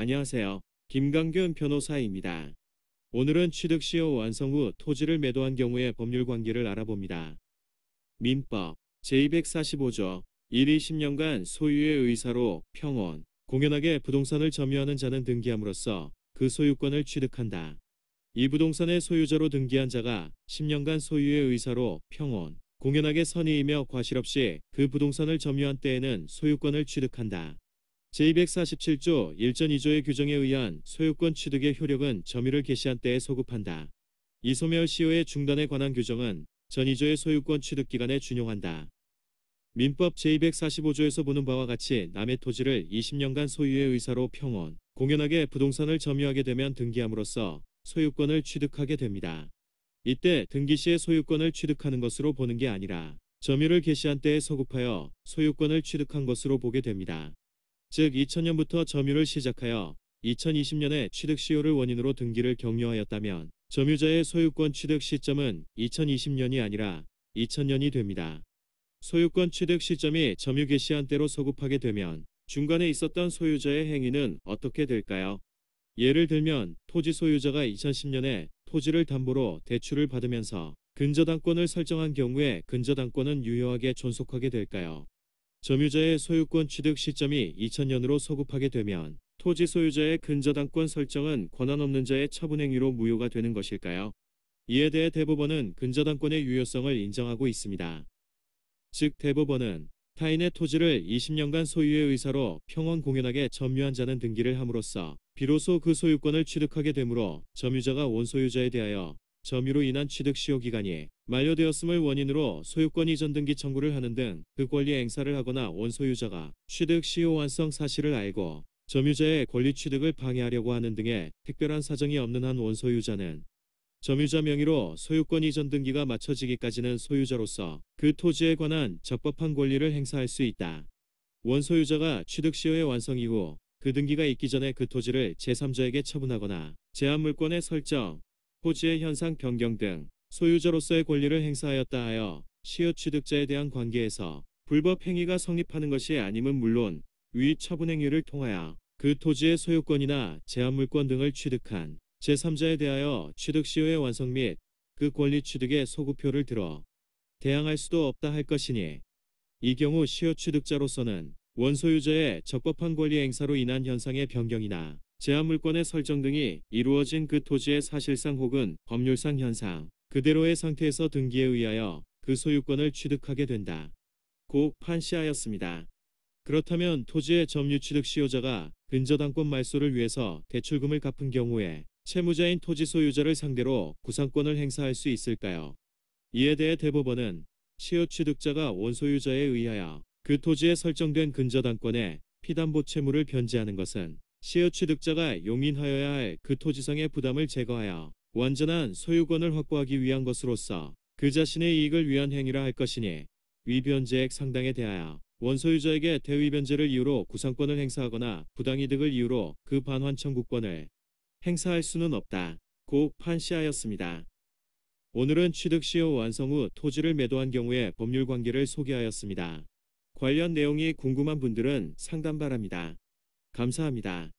안녕하세요. 김강균 변호사입니다. 오늘은 취득 시효 완성 후 토지를 매도한 경우의 법률 관계를 알아봅니다. 민법 제245조 1이 10년간 소유의 의사로 평온, 공연하게 부동산을 점유하는 자는 등기함으로써 그 소유권을 취득한다. 이 부동산의 소유자로 등기한 자가 10년간 소유의 의사로 평온, 공연하게 선의이며 과실 없이 그 부동산을 점유한 때에는 소유권을 취득한다. 제247조 1전 2조의 규정에 의한 소유권 취득의 효력은 점유를 개시한 때에 소급한다. 이 소멸 시효의 중단에 관한 규정은 전 2조의 소유권 취득 기간에 준용한다. 민법 제245조에서 보는 바와 같이 남의 토지를 20년간 소유의 의사로 평온, 공연하게 부동산을 점유하게 되면 등기함으로써 소유권을 취득하게 됩니다. 이때 등기 시에 소유권을 취득하는 것으로 보는 게 아니라 점유를 개시한 때에 소급하여 소유권을 취득한 것으로 보게 됩니다. 즉 2000년부터 점유를 시작하여 2020년에 취득 시효를 원인으로 등기를 격려하였다면 점유자의 소유권 취득 시점은 2020년이 아니라 2000년이 됩니다. 소유권 취득 시점이 점유 개시한 때로 소급하게 되면 중간에 있었던 소유자의 행위는 어떻게 될까요? 예를 들면 토지 소유자가 2010년에 토지를 담보로 대출을 받으면서 근저당권을 설정한 경우에 근저당권은 유효하게 존속하게 될까요? 점유자의 소유권 취득 시점이 2000년으로 소급하게 되면 토지 소유자의 근저당권 설정은 권한 없는 자의 처분행위로 무효가 되는 것일까요? 이에 대해 대법원은 근저당권의 유효성을 인정하고 있습니다. 즉 대법원은 타인의 토지를 20년간 소유의 의사로 평온 공연하게 점유한 자는 등기를 함으로써 비로소 그 소유권을 취득하게 되므로 점유자가 원소유자에 대하여 점유로 인한 취득 시효 기간이 만료되었음을 원인으로 소유권 이전 등기 청구를 하는 등 그 권리 행사를 하거나 원소유자가 취득 시효 완성 사실을 알고 점유자의 권리 취득을 방해하려고 하는 등의 특별한 사정이 없는 한 원소유자는 점유자 명의로 소유권 이전 등기가 마쳐지기까지는 소유자로서 그 토지에 관한 적법한 권리를 행사할 수 있다. 원소유자가 취득 시효의 완성 이후 그 등기가 있기 전에 그 토지를 제3자에게 처분하거나 제한물권의 설정, 토지의 현상 변경 등 소유자로서의 권리를 행사하였다 하여 시효 취득자에 대한 관계에서 불법 행위가 성립하는 것이 아님은 물론 위 처분 행위를 통하여 그 토지의 소유권이나 제한물권 등을 취득한 제3자에 대하여 취득 시효의 완성 및 그 권리 취득의 소급표를 들어 대항할 수도 없다 할 것이니 이 경우 시효 취득자로서는 원소유자의 적법한 권리 행사로 인한 현상의 변경이나 제한물권의 설정 등이 이루어진 그 토지의 사실상 혹은 법률상 현상 그대로의 상태에서 등기에 의하여 그 소유권을 취득하게 된다. 고 판시하였습니다. 그렇다면 토지의 점유 취득 시효자가 근저당권 말소를 위해서 대출금을 갚은 경우에 채무자인 토지 소유자를 상대로 구상권을 행사할 수 있을까요? 이에 대해 대법원은 시효 취득자가 원소유자에 의하여 그 토지에 설정된 근저당권에 피담보 채무를 변제하는 것은 시효 취득자가 용인하여야 할 그 토지상의 부담을 제거하여 완전한 소유권을 확보하기 위한 것으로서 그 자신의 이익을 위한 행위라 할 것이니 위변제액 상당에 대하여 원소유자에게 대위변제를 이유로 구상권을 행사하거나 부당이득을 이유로 그 반환 청구권을 행사할 수는 없다. 고 판시하였습니다. 오늘은 취득 시효 완성 후 토지를 매도한 경우의 법률 관계를 소개하였습니다. 관련 내용이 궁금한 분들은 상담 바랍니다. 감사합니다.